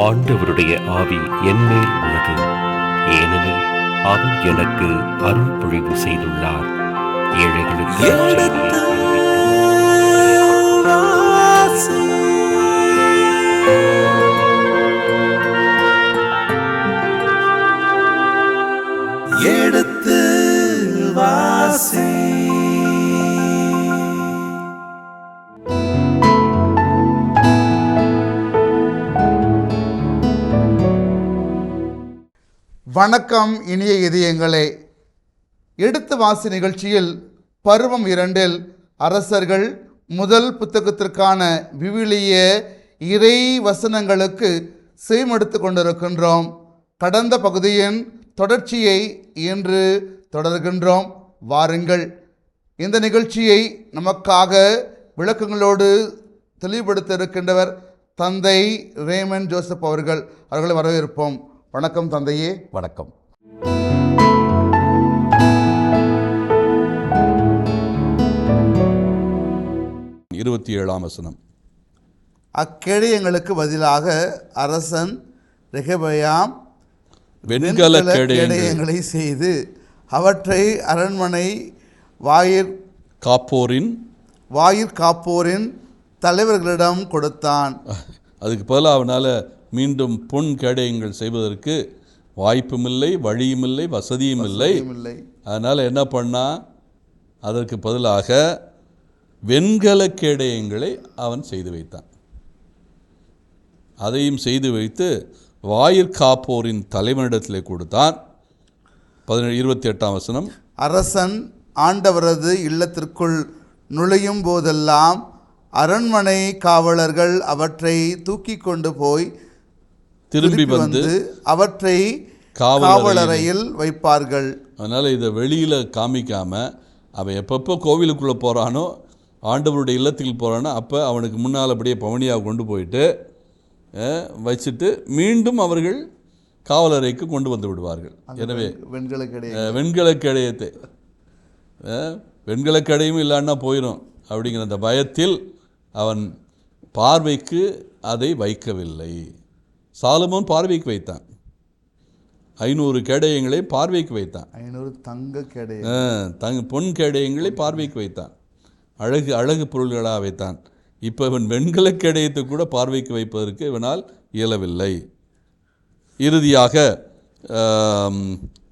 ஆண்டவருடைய ஆவி என்மேல் உள்ளது, ஏனெனில் அவர் எனக்கு அருள் பொழிவு செய்துள்ளார். ஏழைகளுக்கு எடுத்து வாசி. வணக்கம் இனிய இதயங்களே. எடுத்து வாசி நிகழ்ச்சியில் பருவம் 2 அரசர்கள் முதல் புத்தகத்திற்கான விவிலிய இறை வசனங்களுக்கு செவிமடுத்து கொண்டிருக்கின்றோம். கடந்த பகுதியின் தொடர்ச்சியை இன்று தொடர்கின்றோம். வாருங்கள், இந்த நிகழ்ச்சியை நமக்காக விளக்கங்களோடு தெளிவுபடுத்த இருக்கின்றவர் தந்தை ரேமன் ஜோசப் அவர்களை வரவேற்போம். வணக்கம் தந்தையே. வணக்கம். வசனம். அக்கேடயங்களுக்கு பதிலாக அரசன் ரெகொபெயாம் வெண்கல கேடயங்களை செய்து அவற்றை அரண்மனை வாயிற்காப்போரின் தலைவர்களிடம் கொடுத்தான். அதுக்கு பதிலாக அவனால் மீண்டும் பொன் கேடயங்கள் செய்வதற்கு வாய்ப்பும் இல்லை, வழியும் இல்லை, வசதியும் இல்லை. அதனால் என்ன பண்ணா, அதற்கு பதிலாக வெண்கல கேடயங்களை அவன் செய்து வைத்தான். அதையும் செய்து வைத்து வாயிற்காப்போரின் தலைவனிடத்தில் கொடுத்தான். 28 வசனம். அரசன் ஆண்டவரது இல்லத்திற்குள் நுழையும் போதெல்லாம் அரண்மனை காவலர்கள் அவற்றை தூக்கி கொண்டு போய் திரும்பி வந்து அவற்றை காவலறையில் வைப்பார்கள். அதனால் இதை வெளியில் காமிக்காமல் அவன் எப்பப்போ கோவிலுக்குள்ளே போகிறானோ, ஆண்டவருடைய இல்லத்துக்கு போகிறானோ, அப்போ அவனுக்கு முன்னால் அப்படியே பவனியாக கொண்டு போயிட்டு வச்சுட்டு மீண்டும் அவர்கள் காவலறைக்கு கொண்டு வந்து விடுவார்கள். எனவே வெண்கல கேடயம் இல்லைன்னா போயிடும் அப்படிங்கிற அந்த பயத்தில் அவன் பார்வைக்கு அதை வைக்கவில்லை. சாலமோன் பார்வைக்கு வைத்தான். 500 கேடயங்களை பார்வைக்கு வைத்தான். 500 தங்க கேடயம், பொன் கேடயங்களை பார்வைக்கு வைத்தான். அழகு பொருள்களாக வைத்தான். இப்போ இவன் வெண்கல கேடயத்தை கூட பார்வைக்கு வைப்பதற்கு இவனால் இயலவில்லை. இறுதியாக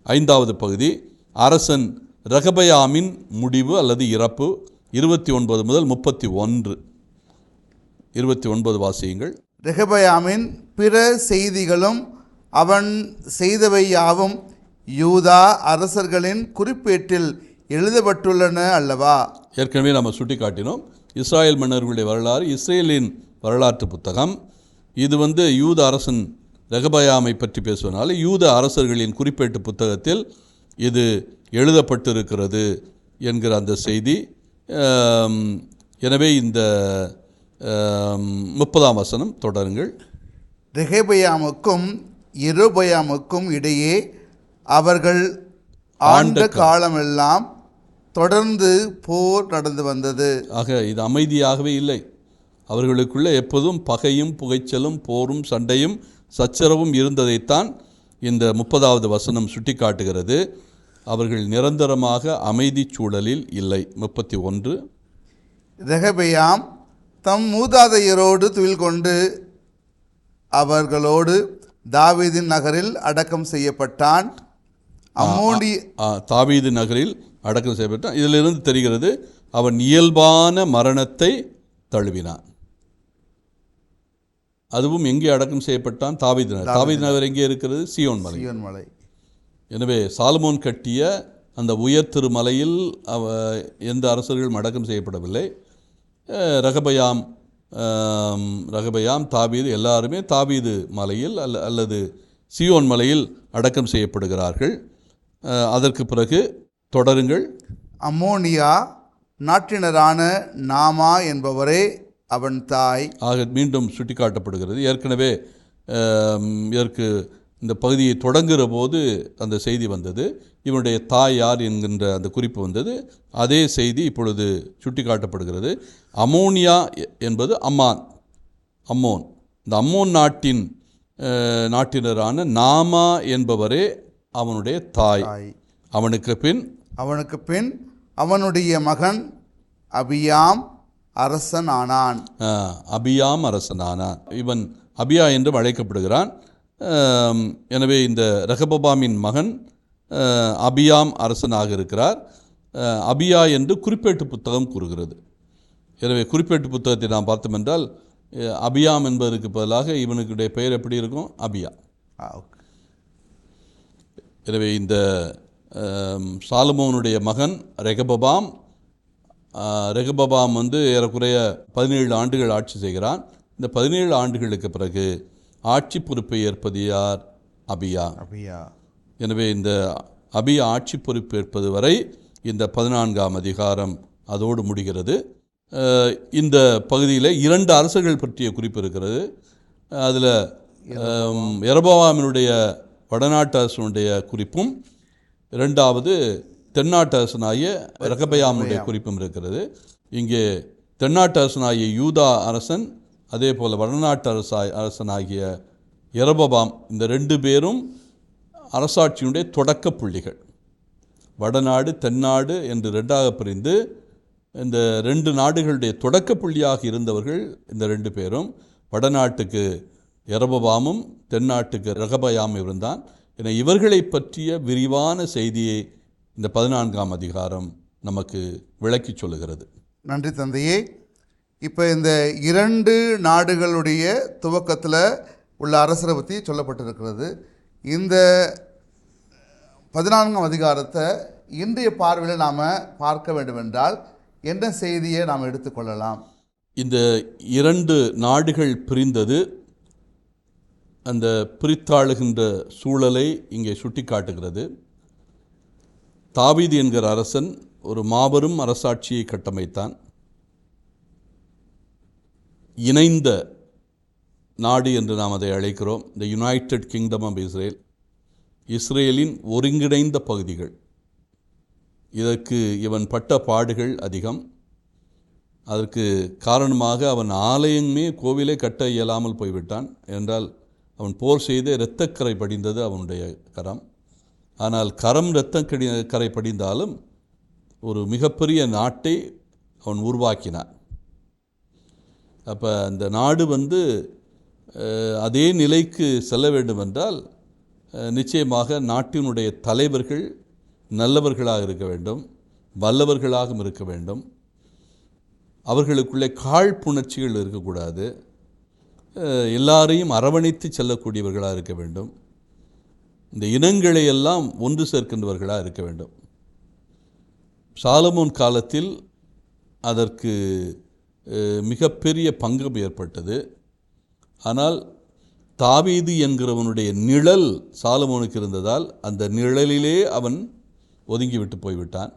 5வது பகுதி அரசன் ரெகொபெயாமின் முடிவு அல்லது இறப்பு. 29 முதல் 31. 29 வாசியுங்கள். ரெகொபெயாமின் பிற செய்திகளும் அவன் செய்தவை யாவும் யூதா அரசர்களின் குறிப்பேட்டில் எழுதப்பட்டுள்ளன அல்லவா? ஏற்கனவே நம்ம சுட்டி காட்டினோம். இஸ்ராயல் மன்னர்களுடைய வரலாறு, இஸ்ரேலின் வரலாற்று புத்தகம். இது யூத அரசன் ரெகொபெயாமை பற்றி பேசுவதனால யூத அரசர்களின் குறிப்பேட்டு புத்தகத்தில் இது எழுதப்பட்டிருக்கிறது என்கிற அந்த செய்தி. எனவே இந்த 30 வசனம் தொடருங்கள். ரெகொபெயாமுக்கும் யெரொபெயாமுக்கும் இடையே அவர்கள் ஆண்ட காலமெல்லாம் தொடர்ந்து போர் நடந்து வந்தது. ஆக இது அமைதியாகவே இல்லை. அவர்களுக்குள்ளே எப்போதும் பகையும் புகைச்சலும் போரும் சண்டையும் சச்சரவும் இருந்ததைத்தான் இந்த 30வது வசனம் சுட்டி காட்டுகிறது. அவர்கள் நிரந்தரமாக அமைதி சூழலில் இல்லை. 31. ரெகொபெயாம் தம் மூதாதையரோடு துயில் கொண்டு அவர்களோடு தாவீதின் நகரில் அடக்கம் செய்யப்பட்டான். தாவீது நகரில் அடக்கம் செய்யப்பட்டான். இதிலிருந்து தெரிகிறது அவன் இயல்பான மரணத்தை தழுவினான். அதுவும் எங்கே அடக்கம் செய்யப்பட்டான்? தாவீது நகர். தாவீது நகர் எங்கே இருக்கிறது? சீயோன் மலை. எனவே சாலமோன் கட்டிய அந்த உயர் திருமலையில் எந்த அரசர்களும் அடக்கம் செய்யப்படவில்லை. ரெகொபெயாம் தாவீது எல்லாருமே தாவீது மலையில் அல்லது சீயோன் மலையில் அடக்கம் செய்யப்படுகிறார்கள். அதற்கு பிறகு தொடருங்கள். அம்மோனியா நாட்டினரான நாமா என்பவரே அவன் தாய். ஆக மீண்டும் சுட்டிக்காட்டப்படுகிறது. ஏற்கனவே இதற்கு இந்த பகுதியை தொடங்குகிற போது அந்த செய்தி வந்தது. இவனுடைய தாய் யார் என்கின்ற அந்த குறிப்பு வந்தது. அதே செய்தி இப்பொழுது சுட்டி காட்டப்படுகிறது. அமோனியா என்பது அம்மோன். இந்த அம்மோன் நாட்டின் நாட்டினரான நாமா என்பவரே அவனுடைய தாய். அவனுக்கு பின் அவனுடைய மகன் அபியாம் அரசனானான். அபியாம் அரசனானான். இவன் அபியா என்றும் அழைக்கப்படுகிறான். எனவே இந்த ரெகபபாமின் மகன் அபியாம் அரசனாக இருக்கிறார். அபியா என்று குறிப்பேட்டு புத்தகம் கூறுகிறது. எனவே குறிப்பேட்டு புத்தகத்தை நாம் பார்த்தோம் என்றால் அபியாம் என்பதற்கு பதிலாக இவனுடைய பெயர் எப்படி இருக்கும்? அபியா. எனவே இந்த சாலமோனுடைய மகன் ரெகபபாம் வந்து ஏறக்குறைய 17 ஆண்டுகள் ஆட்சி செய்கிறான். இந்த 17 ஆண்டுகளுக்கு பிறகு ஆட்சி பொறுப்பை ஏற்பது யார்? அபியா. எனவே இந்த அபியா ஆட்சி பொறுப்பேற்பது வரை இந்த 14ஆம் அதிகாரம் அதோடு முடிகிறது. இந்த பகுதியில் 2 அரசர்கள் பற்றிய குறிப்பு இருக்கிறது. அதில் யெரொபெயாமினுடைய வடநாட்டு அரசனுடைய குறிப்பும், இரண்டாவது தென்னாட்டு அரசனாகிய ரெகபெயாமுடைய குறிப்பும் இருக்கிறது. இங்கே தென்னாட்டு அரசனாகிய யூதா அரசன், அதே போல் வடநாட்டு அரசனாகிய யெரொபெயாம், இந்த 2 பேரும் அரசாட்சியினுடைய தொடக்க புள்ளிகள். வடநாடு தென்னாடு என்று 2ஆக பிரிந்து இந்த 2 நாடுகளுடைய தொடக்க புள்ளியாக இருந்தவர்கள் இந்த 2 பேரும். வடநாட்டுக்கு யெரொபெயாமும் தென்னாட்டுக்கு ரெகபெயாமும் இருந்தான். என இவர்களை பற்றிய விரிவான செய்தியை இந்த 14ஆம் அதிகாரம் நமக்கு விளக்கி சொல்லுகிறது. நன்றி தந்தையே. இப்போ இந்த 2 நாடுகளுடைய துவக்கத்தில் உள்ள அரசரை பற்றி சொல்லப்பட்டிருக்கிறது. இந்த 14ஆம் அதிகாரத்தை இன்றைய பார்வையில் நாம் பார்க்க வேண்டுமென்றால் என்ன செய்தியை நாம் எடுத்துக்கொள்ளலாம்? இந்த 2 நாடுகள் பிரிந்தது அந்த பிரித்தாளுகின்ற சூழலை இங்கே சுட்டி காட்டுகிறது. தாவீது என்கிற அரசன் ஒரு மாபெரும் அரசாட்சியை கட்டமைத்தான். இணைந்த நாடு என்று நாம் அதை அழைக்கிறோம். The united kingdom of Israel, இஸ்ரேலின் ஒருங்கிணைந்த பகுதிகள். இதற்கு இவன் பட்ட பாடுகள் அதிகம். அதற்கு காரணமாக அவன் ஆலயமே கோவிலே கட்ட இயலாமல் போய்விட்டான். என்றால் அவன் போர் செய்து இரத்தக்கரை படிந்தது அவனுடைய கரம். ஆனால் கரம் இரத்தக்கரை படிந்தாலும் ஒரு மிகப்பெரிய நாட்டை அவன் உருவாக்கினான். அப்போ அந்த நாடு அதே நிலைக்கு செல்ல வேண்டுமென்றால் நிச்சயமாக நாட்டினுடைய தலைவர்கள் நல்லவர்களாக இருக்க வேண்டும், வல்லவர்களாகவும் இருக்க வேண்டும். அவர்களுக்குள்ளே காழ்ப்புணர்ச்சிகள் இருக்கக்கூடாது. எல்லாரையும் அரவணைத்து செல்லக்கூடியவர்களாக இருக்க வேண்டும். இந்த இனங்களை எல்லாம் ஒன்று சேர்க்கின்றவர்களாக இருக்க வேண்டும். சாலமோன் காலத்தில் அதற்கு மிகப்பெரிய பங்கம் ஏற்பட்டது. ஆனால் தாவீது என்கிறவனுடைய நிழல் சாலமோனுக்கு இருந்ததால் அந்த நிழலிலே அவன் ஒதுங்கிவிட்டு போய்விட்டான்.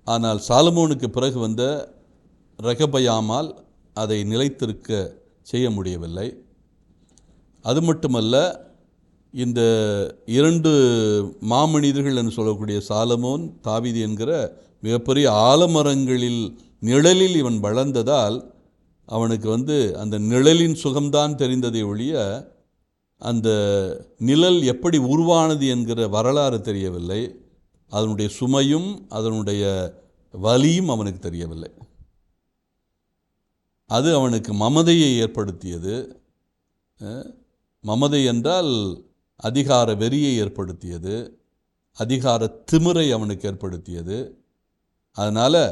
ஆனால் சாலமோனுக்கு பிறகு வந்த ரெகபெயாமால் அதை நிலைத்திருக்க செய்ய முடியவில்லை. அது மட்டுமல்ல, இந்த 2 மாமனிதர்கள் என்று சொல்லக்கூடிய சாலமோன், தாவீது என்கிற மிகப்பெரிய ஆலமரங்களில் நிழலில் இவன் வளர்ந்ததால் அவனுக்கு அந்த நிழலின் சுகம்தான் தெரிந்ததை ஒழிய அந்த நிழல் எப்படி உருவானது என்கிற வரலாறு தெரியவில்லை. அதனுடைய சுமையும் அதனுடைய வலியும் அவனுக்கு தெரியவில்லை. அது அவனுக்கு மமதையை ஏற்படுத்தியது. மமதை என்றால் அதிகார வெறியை ஏற்படுத்தியது, அதிகார திமிரை அவனுக்கு ஏற்படுத்தியது. அதனால்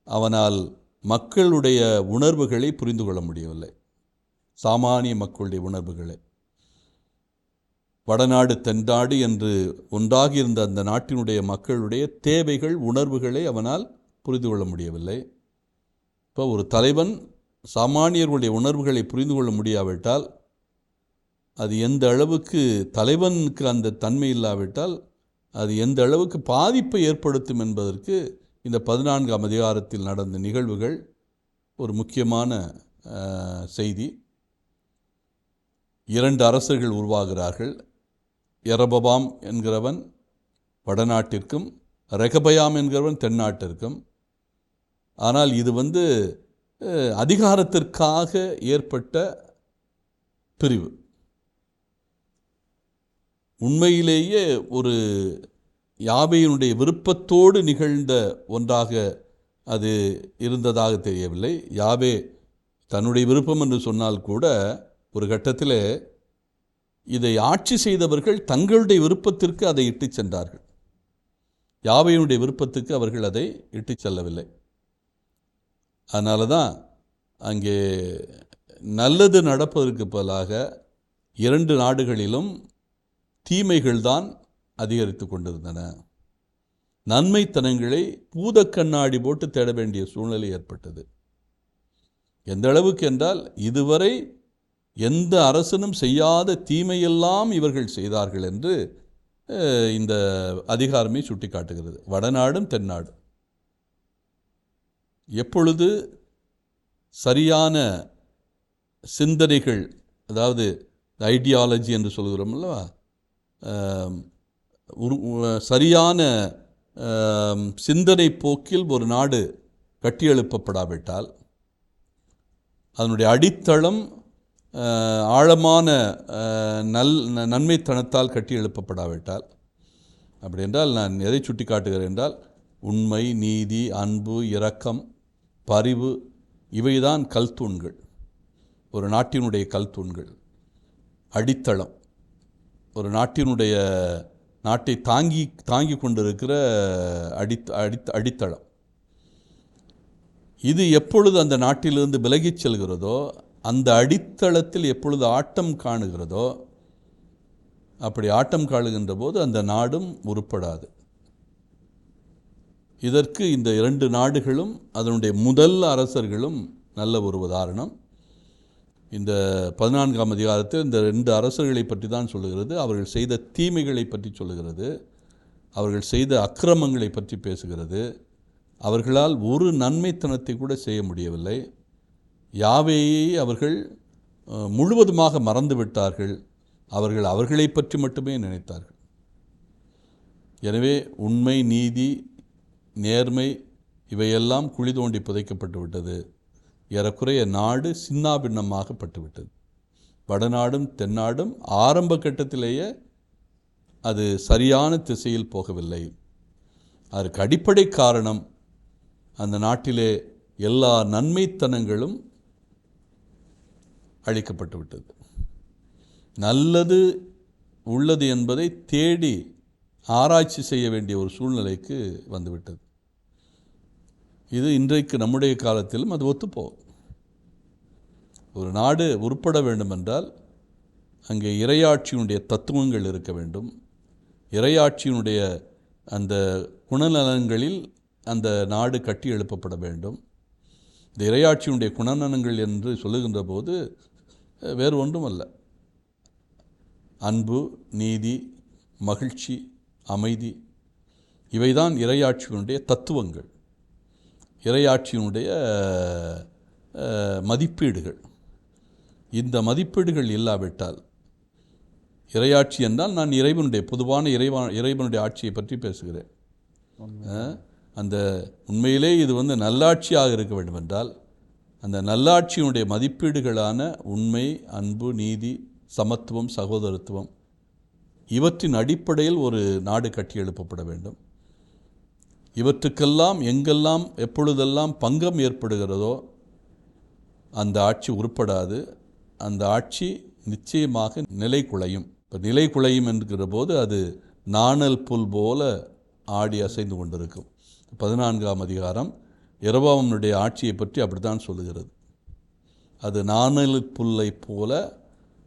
அவனால் மக்களுடைய உணர்வுகளை புரிந்து கொள்ள முடியவில்லை, சாமானிய மக்களுடைய உணர்வுகளை. வடநாடு தென்னாடு என்று ஒன்றாகி இருந்த அந்த நாட்டினுடைய மக்களுடைய தேவைகள், உணர்வுகளை அவனால் புரிந்து கொள்ள முடியவில்லை. இப்போ ஒரு தலைவன் சாமானியர்களுடைய உணர்வுகளை புரிந்து கொள்ள முடியாவிட்டால், அது எந்த அளவுக்கு தலைவனுக்கு அந்த தன்மை இல்லாவிட்டால் அது எந்த அளவுக்கு பாதிப்பை ஏற்படுத்தும் என்பதற்கு இந்த 14ஆம் அதிகாரத்தில் நடந்த நிகழ்வுகள் ஒரு முக்கியமான செய்தி. 2 அரசர்கள் உருவாகிறார்கள். யெரொபெயாம் என்கிறவன் வடநாட்டிற்கும், ரெகபெயாம் என்கிறவன் தென்னாட்டிற்கும். ஆனால் இது அதிகாரத்திற்காக ஏற்பட்ட பிரிவு. உண்மையிலேயே ஒரு யாவேயினுடைய விருப்பத்தோடு நிகழ்ந்த ஒன்றாக அது இருந்ததாக தெரியவில்லை. யாவே தன்னுடைய விருப்பம் என்று சொன்னால் கூட ஒரு கட்டத்தில் இதை ஆட்சி செய்தவர்கள் தங்களுடைய விருப்பத்திற்கு அதை இட்டு சென்றார்கள். யாவேயினுடைய விருப்பத்துக்கு அவர்கள் அதை இட்டு செல்லவில்லை. அதனால தான் அங்கே நல்லது நடப்பதற்கு பதிலாக 2 நாடுகளிலும் தீமைகள் தான் அதிகரித்து கொண்டிருந்தன. நன்மைத்தனங்களை பூதக்கண்ணாடி போட்டு தேட வேண்டிய சூழ்நிலை ஏற்பட்டது. எந்த அளவுக்கு என்றால், இதுவரை எந்த அரசனும் செய்யாத தீமையெல்லாம் இவர்கள் செய்தார்கள் என்று இந்த அதிகாரமே சுட்டிக்காட்டுகிறது. வடநாடும் தென்னாடும் எப்பொழுது சரியான சிந்தனைகள், அதாவது ஐடியாலஜி என்று சொல்கிறோம் அல்லவா, சரியான சிந்தனை போக்கில் ஒரு நாடு கட்டியெழுப்பப்படாவிட்டால், அதனுடைய அடித்தளம் ஆழமான நன்மைத்தனத்தால் கட்டி எழுப்பப்படாவிட்டால், அப்படி என்றால் நான் எதை சுட்டி காட்டுகிறேன் என்றால், உண்மை, நீதி, அன்பு, இரக்கம், பரிவு இவைதான் கல்தூண்கள். ஒரு நாட்டினுடைய கல்தூண்கள், அடித்தளம், ஒரு நாட்டை தாங்கி கொண்டிருக்கிற அடித்தளம். இது எப்பொழுது அந்த நாட்டிலிருந்து விலகிச் செல்கிறதோ, அந்த அடித்தளத்தில் எப்பொழுது ஆட்டம் காணுகிறதோ, அப்படி ஆட்டம் காணுகின்ற போது அந்த நாடும் உருப்படாது. இதற்கு இந்த 2 நாடுகளும் அதனுடைய முதல் அரசர்களும் நல்ல ஒரு உதாரணம். இந்த 14ஆம் அதிகாரத்தில் இந்த 2 அரசர்களை பற்றி தான் சொல்லுகிறது. அவர்கள் செய்த தீமைகளை பற்றி சொல்லுகிறது. அவர்கள் செய்த அக்கிரமங்களை பற்றி பேசுகிறது. அவர்களால் ஒரு நன்மைத்தனத்தை கூட செய்ய முடியவில்லை. யாவேயை அவர்கள் முழுவதுமாக மறந்து விட்டார்கள். அவர்களை பற்றி மட்டுமே நினைத்தார்கள். எனவே உண்மை, நீதி, நேர்மை இவையெல்லாம் குழி தோண்டி புதைக்கப்பட்டு விட்டது. ஏறக்குறைய நாடு சின்னாபின்னமாகப்பட்டுவிட்டது. வடநாடும் தென்னாடும் ஆரம்ப கட்டத்திலேயே அது சரியான திசையில் போகவில்லை. அதற்கு அடிப்படை காரணம், அந்த நாட்டிலே எல்லா நன்மைத்தனங்களும் அழிக்கப்பட்டு விட்டது. நல்லது உள்ளது என்பதை தேடி ஆராய்ச்சி செய்ய வேண்டிய ஒரு சூழ்நிலைக்கு வந்துவிட்டது. இது இன்றைக்கு நம்முடைய காலத்திலும் அது ஒத்துப்போகும். ஒரு நாடு உருப்பட வேண்டுமென்றால் அங்கே இறையாட்சியினுடைய தத்துவங்கள் இருக்க வேண்டும். இறையாட்சியினுடைய அந்த குணநலன்களில் அந்த நாடு கட்டி எழுப்பப்பட வேண்டும். இந்த இறையாட்சியினுடைய குணநலன்கள் என்று சொல்லுகின்ற போது வேறு ஒன்றும் அல்ல. அன்பு, நீதி, மகிழ்ச்சி, அமைதி இவைதான் இறையாட்சியினுடைய தத்துவங்கள், இறையாட்சியினுடைய மதிப்பீடுகள். இந்த மதிப்பீடுகள் இல்லாவிட்டால், இறையாட்சி என்றால் நான் இறைவனுடைய பொதுவான இறைவனுடைய ஆட்சியை பற்றி பேசுகிறேன். அந்த உண்மையிலே இது நல்லாட்சியாக இருக்க வேண்டுமென்றால், அந்த நல்லாட்சியினுடைய மதிப்பீடுகளான உண்மை, அன்பு, நீதி, சமத்துவம், சகோதரத்துவம் இவற்றின் அடிப்படையில் ஒரு நாடு கட்டி எழுப்பப்பட வேண்டும். இவற்றுக்கெல்லாம் எங்கெல்லாம் எப்பொழுதெல்லாம் பங்கம் ஏற்படுகிறதோ அந்த ஆட்சி உருப்படாது. அந்த ஆட்சி நிச்சயமாக நிலை குலையும். இப்போ நிலை குலையும் என்கிற போது அது நாணல் புல் போல ஆடி அசைந்து கொண்டிருக்கும். 14ஆம் அதிகாரம் யெரொபெயாமுடைய ஆட்சியை பற்றி அப்படித்தான் சொல்லுகிறது. அது நாணல்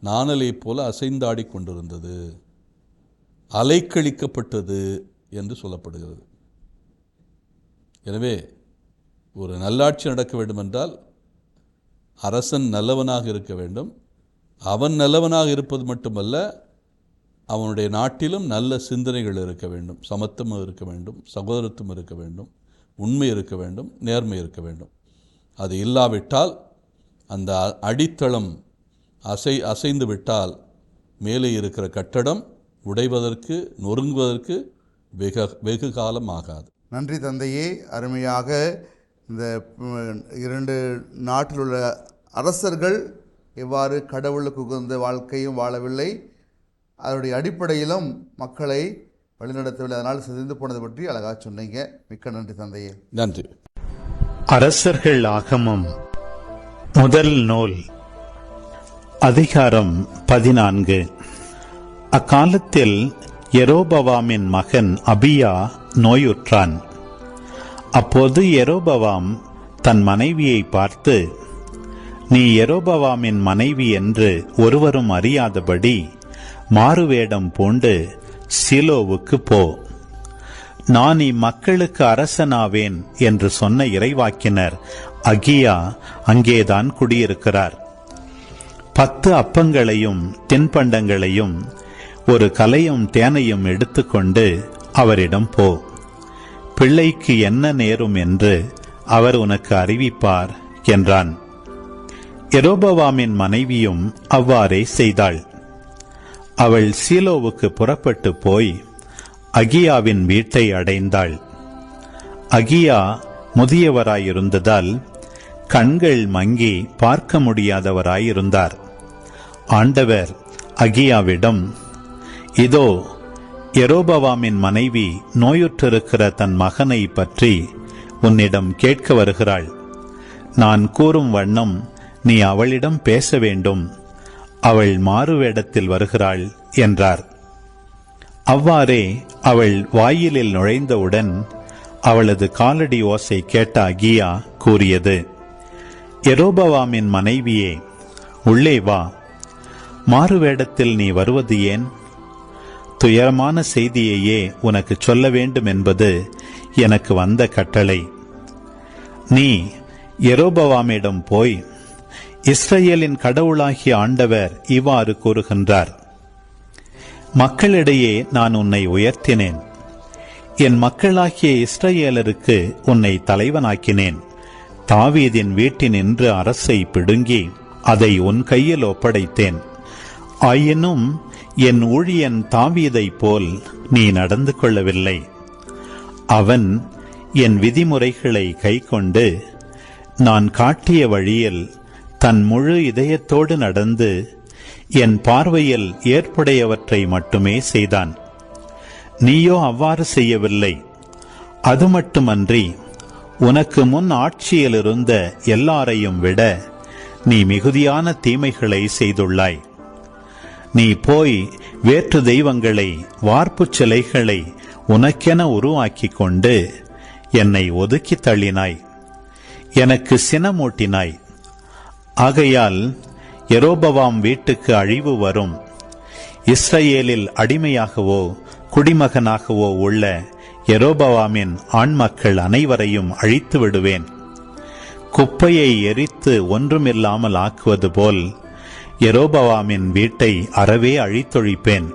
நாணலை போல அசைந்தாடி கொண்டிருந்தது, அலைக்கழிக்கப்பட்டது என்று சொல்லப்படுகிறது. எனவே ஒரு நல்லாட்சி நடக்க வேண்டுமென்றால் அரசன் நல்லவனாக இருக்க வேண்டும். அவன் நல்லவனாக இருப்பது மட்டுமல்ல, அவனுடைய நாட்டிலும் நல்ல சிந்தனைகள் இருக்க வேண்டும், சமத்துவம் இருக்க வேண்டும், சகோதரத்துவம் இருக்க வேண்டும், உண்மை இருக்க வேண்டும், நேர்மை இருக்க வேண்டும். அது இல்லாவிட்டால், அந்த அடித்தளம் அசைந்து விட்டால் மேலே இருக்கிற கட்டடம் உடைவதற்கு, நொறுங்குவதற்கு வெகு காலம் ஆகாது. நன்றி தந்தையே. அருமையாக இந்த 2 நாட்டில் உள்ள அரசர்கள் எவ்வாறு கடவுளுக்கு உகந்த வாழ்க்கையும் வாழவில்லை, அதனுடைய அடிப்படையிலும் மக்களை வழிநடத்தவில்லை. அதனால் சிதைந்து போனது பற்றி அழகாக சொன்னீங்க. மிக்க நன்றி தந்தையே. நன்றி. அரசர்கள் ஆகமம் முதல் நூல் அதிகாரம் 14. அக்காலத்தில் யெரோபவாமின் மகன் அபியா நோயுற்றான். அப்போது யெரோபவாம் தன் மனைவியை பார்த்து, நீ யெரோபவாமின் மனைவி என்று ஒருவரும் அறியாதபடி மாறுவேடம் பூண்டு சீலோவுக்கு போ, நான் இம்மக்களுக்கு அரசனாவேன் என்று சொன்ன இறைவாக்கினர் அகியா அங்கேதான் குடியிருக்கிறார். 10 அப்பங்களையும் தின்பண்டங்களையும் ஒரு கலையும் தேனையும் எடுத்துக்கொண்டு அவரிடம் போ, பிள்ளைக்கு என்ன நேரும் என்று அவர் உனக்கு அறிவிப்பார் என்றான். யெரோபவாமின் மனைவியும் அவ்வாறே செய்தாள். அவள் சீலோவுக்கு புறப்பட்டு போய் அகியாவின் வீட்டை அடைந்தாள். அகியா முதியவராயிருந்ததால் கண்கள் மங்கி பார்க்க முடியாதவராயிருந்தார். ஆண்டவர் அகியாவிடம், இதோ யெரோபவாமின் மனைவி நோயுற்றிருக்கிற தன் மகனை பற்றி உன்னிடம் கேட்க வருகிறாள். நான் கூறும் வண்ணம் நீ அவளிடம் பேச வேண்டும், அவள் மாறுவேடத்தில் வருகிறாள் என்றார். அவ்வாறே அவள் வாயிலில் நுழைந்தவுடன் அவளது காலடி ஓசை கேட்ட அகியா கூறியது, யெரோபவாமின் மனைவியே, உள்ளே வா. மாறுவேடத்தில் நீ வருவது ஏன்? துயரமான செய்தியையே உனக்கு சொல்ல வேண்டும் என்பது எனக்கு வந்த கட்டளை. நீ யெரோபவாமிடம் போய், இஸ்ரவேலின் கடவுளாகிய ஆண்டவர் இவ்வாறு கூறுகின்றார், மக்களிடையே நான் உன்னை உயர்த்தினேன், என் மக்களாகிய இஸ்ரவேலருக்கு உன்னை தலைவனாக்கினேன். தாவீதின் வீட்டினின்று அரசை பிடுங்கி அதை உன் கையில் ஒப்படைத்தேன். ஆயினும் என் ஊழியன் தாவீதைப் போல் நீ நடந்து கொள்ளவில்லை. அவன் என் விதிமுறைகளை கைக்கொண்டு நான் காட்டிய வழியில் தன் முழு இதயத்தோடு நடந்து என் பார்வையில் ஏற்புடையவற்றை மட்டுமே செய்தான். நீயோ அவ்வாறு செய்யவில்லை. அது மட்டுமன்றி உனக்கு முன் ஆட்சியில் இருந்த எல்லாரையும் விட நீ மிகுதியான தீமைகளை செய்துள்ளாய். நீ போய் வேற்று தெய்வங்களை, வார்ப்புச் சிலைகளை உனக்கென உருவாக்கிக் கொண்டு என்னை ஒதுக்கி தள்ளினாய், எனக்கு சினமூட்டினாய். ஆகையால் யெரோபவாம் வீட்டுக்கு அழிவு வரும். இஸ்ரவேலில் அடிமையாகவோ குடிமகனாகவோ உள்ள யெரோபவாமின் ஆண்மக்கள் அனைவரையும் அழித்து விடுவேன். குப்பையை எரித்து ஒன்றுமில்லாமல் ஆக்குவது போல் யெரோபவாமின் வீட்டை அறவே அழித்தொழிப்பேன்.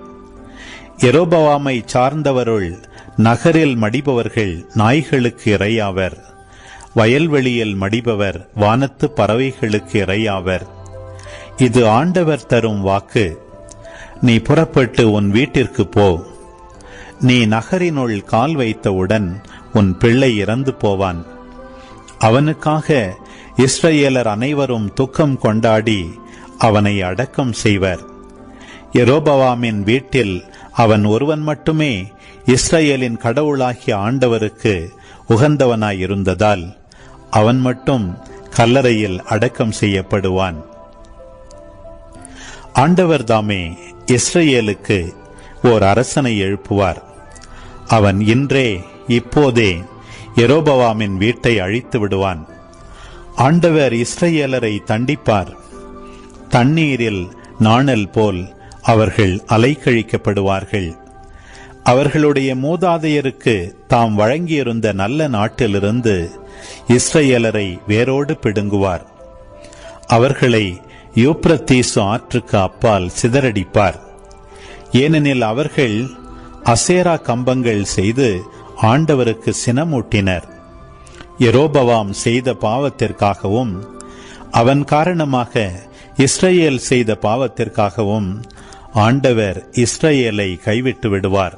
யெரோபவாமை சார்ந்தவருள் நகரில் மடிபவர்கள் நாய்களுக்கு இரையாவர், வயல்வெளியில் மடிபவர் வானத்து பறவைகளுக்கு இரையாவர். இது ஆண்டவர் தரும் வாக்கு. நீ புறப்பட்டு உன் வீட்டிற்கு போ. நீ நகரினுள் கால் வைத்தவுடன் உன் பிள்ளை இறந்து போவான். அவனுக்காக இஸ்ரவேலர் அனைவரும் துக்கம் கொண்டாடி அவனை அடக்கம் செய்வர். யெரோபவாமின் வீட்டில் அவன் ஒருவன் மட்டுமே இஸ்ரவேலின் கடவுளாகிய ஆண்டவருக்கு உகந்தவனாயிருந்ததால் அவன் மட்டும் கல்லறையில் அடக்கம் செய்யப்படுவான். ஆண்டவர் தாமே இஸ்ரவேலுக்கு ஓர் அரசனை எழுப்புவார். அவன் இன்றே இப்போதே யெரோபவாமின் வீட்டை அழித்து விடுவான். ஆண்டவர் இஸ்ரவேலரை தண்டிப்பார். தண்ணீரில் நாணல் போல் அவர்கள் அலைக்கழிக்கப்படுவார்கள். அவர்களுடைய மூதாதையருக்கு தாம் வழங்கியிருந்த நல்ல நாட்டிலிருந்து இஸ்ரவேலரை வேரோடு பிடுங்குவார். அவர்களை யூப்ரத்தீசு ஆற்றுக்கு அப்பால் சிதறடிப்பார். ஏனெனில் அவர்கள் அசேரா கம்பங்கள் செய்து ஆண்டவருக்கு சினமூட்டினர். யெரோபவாம் செய்த பாவத்திற்காகவும் அவன் காரணமாக இஸ்ரவேல் செய்த பாவத்திற்காகவும் ஆண்டவர் இஸ்ரவேலை கைவிட்டு விடுவார்.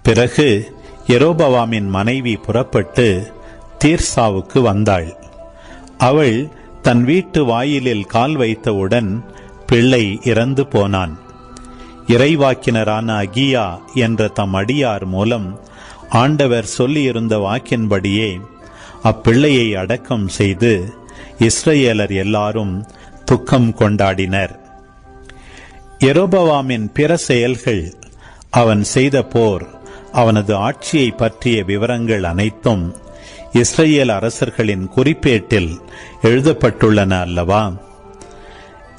பிறகு யெரோபவாமின் மனைவி புறப்பட்டு தீர்சாவுக்கு வந்தாள். அவள் தன் வீட்டு வாயிலில் கால் வைத்தவுடன் பிள்ளை இறந்து போனான். இறைவாக்கினரான அகியா என்ற தம் அடியார் மூலம் ஆண்டவர் சொல்லியிருந்த வாக்கின்படியே அப்பிள்ளையை அடக்கம் செய்து இஸ்ரவேலர் எல்லாரும் துக்கம் கொண்டாடினர். யெரொபெயாமின் பிற செயல்கள், அவன் செய்த போர், அவனது ஆட்சியை பற்றிய விவரங்கள் அனைத்தும் இஸ்ரவேல் அரசர்களின் குறிப்பேட்டில் எழுதப்பட்டுள்ளன அல்லவா?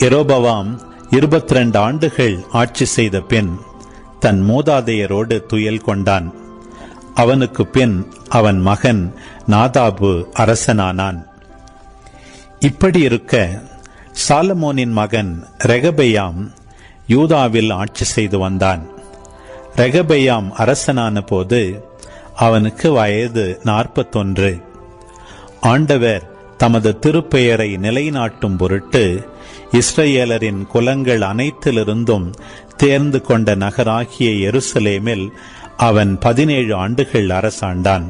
யெரொபெயாம் 22 ஆண்டுகள் ஆட்சி செய்த பின் தன் மூதாதையரோடு துயல் கொண்டான். அவனுக்கு பின் அவன் மகன் நாதாபு அரசனானான். இப்படி இருக்க சாலமோனின் மகன் ரெகபெயாம் யூதாவில் ஆட்சி செய்து வந்தான். ரெகபெயாம் அரசனான போது அவனுக்கு வயது 41. ஆண்டவர் தமது திருப்பெயரை நிலைநாட்டும் பொருட்டு இஸ்ரவேலரின் குலங்கள் அனைத்திலிருந்தும் தேர்ந்து கொண்ட நகராகிய எருசலேமில் அவன் 17 ஆண்டுகள் அரசாண்டான்.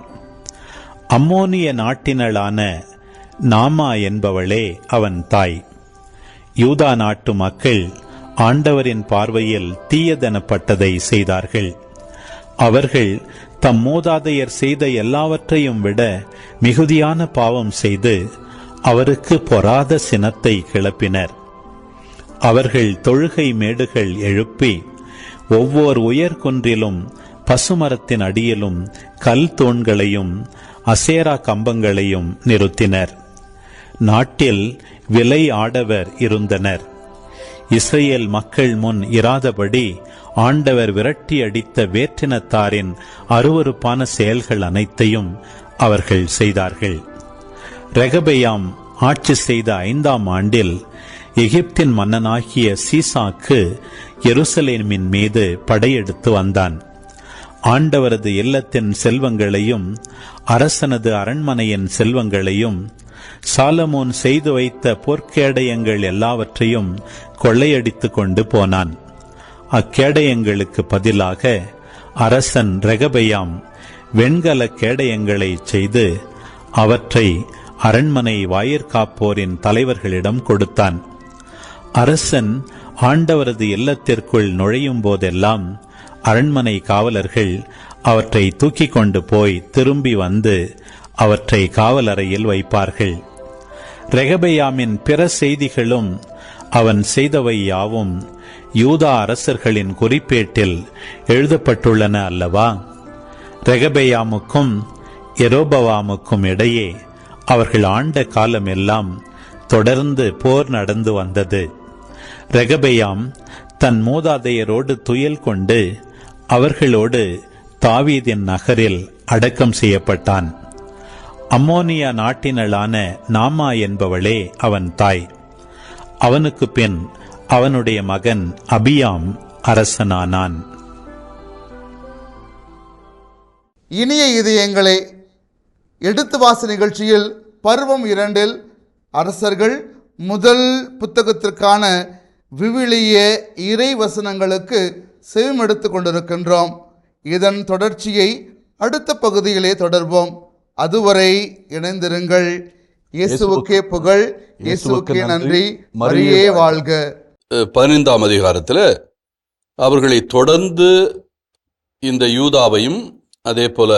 அம்மோனிய நாட்டினளான நாமா என்பவளே அவன் தாய். யூதா நாட்டு மக்கள் ஆண்டவரின் பார்வையில் தீயதெனப்பட்டதை செய்தார்கள். அவர்கள் தம் மூதாதையர் செய்த எல்லாவற்றையும் விட மிகுதியான பாவம் செய்து அவருக்கு பொறாத சினத்தை கிளப்பினர். அவர்கள் தொழுகை மேடுகள் எழுப்பி ஒவ்வொரு உயர்குன்றிலும் பசுமரத்தின் அடியிலும் கல் தூண்களையும் அசேரா கம்பங்களையும் நிறுத்தினர். நாட்டில் விலை ஆடவர் இருந்தனர். இஸ்ரவேல் மக்கள் முன் இராதபடி ஆண்டவர் விரட்டி அடித்த வேற்றினத்தாரின் அருவருப்பான செயல்கள் அனைத்தையும் அவர்கள் செய்தார்கள். ரெகபெயாம் ஆட்சி செய்த 5ஆம் ஆண்டில் எகிப்தின் மன்னனாகிய சீசாக்கு எருசலேமின் மீது படையெடுத்து வந்தான். ஆண்டவரது இல்லத்தின் செல்வங்களையும் அரசனது அரண்மனையின் செல்வங்களையும் சாலமோன் செய்து வைத்த பொற்கேடயங்கள் எல்லாவற்றையும் கொள்ளையடித்து கொண்டு போனான். அக்கேடயங்களுக்கு பதிலாக அரசன் ரெகபெயாம் வெண்கல கேடயங்களை செய்து அவற்றை அரண்மனை வாயிற்காப்போரின் தலைவர்களிடம் கொடுத்தான். அரசன் ஆண்டவரது இல்லத்திற்குள் நுழையும் போதெல்லாம் அரண்மனை காவலர்கள் அவற்றை தூக்கி கொண்டு போய் திரும்பி வந்து அவற்றை காவலறையில் வைப்பார்கள். ரெகபெயாமின் பிற செய்திகளும் அவன் செய்தவை யாவும் யூதா அரசர்களின் குறிப்பேட்டில் எழுதப்பட்டுள்ளன அல்லவா? ரெகபெயாமுக்கும் யெரொபெயாமுக்கும் இடையே அவர்கள் ஆண்ட காலமெல்லாம் தொடர்ந்து போர் நடந்து வந்தது. ரெகபெயாம் தன் மூதாதையரோடு துயல் கொண்டு அவர்களோடு தாவீதின் நகரில் அடக்கம் செய்யப்பட்டான். அம்மோனியா நாட்டினளான நாமா என்பவளே அவன் தாய். அவனுக்கு பின் அவனுடைய மகன் அபியாம் அரசனானான். இனிய இதயங்களே, எடுத்து வாசி நிகழ்ச்சியில் பருவம் 2 அரசர்கள் முதல் புத்தகத்திற்கான விவிலிய இறை வசனங்களுக்கு செவிமெடுத்து கொண்டிருக்கின்றோம். இதன் தொடர்ச்சியை அடுத்த பகுதியிலே தொடர்வோம். அதுவரை இணைந்திருங்கள். இயேசுவுக்கே புகழ், இயேசுவுக்கே நன்றி, மரியே வாழ்க. 15ஆம் அதிகாரத்தில் அவர்களை தொடர்ந்து இந்த யூதாவையும் அதே போல